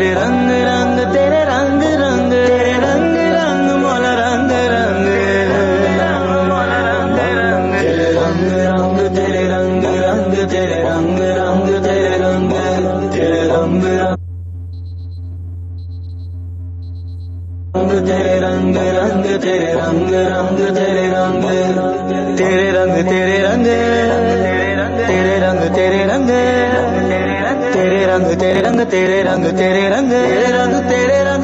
तेरे रंग रंग तेरे रंग रंग तेरे रंग रंग मौला रंग रंग मौला रंग रंग तेरे रंग रंग तेरे रंग रंग तेरे रंग रंग तेरे रंग तेरे रंग रंग तेरे रंग रंग तेरे रंग रंग तेरे रंग तेरे रंग तेरे रंग तेरे रंग तेरे रंग तेरे रंग तेरे रंग तेरे रंग तेरे रंग तेरे रंग तेरे रंग तेरे रंग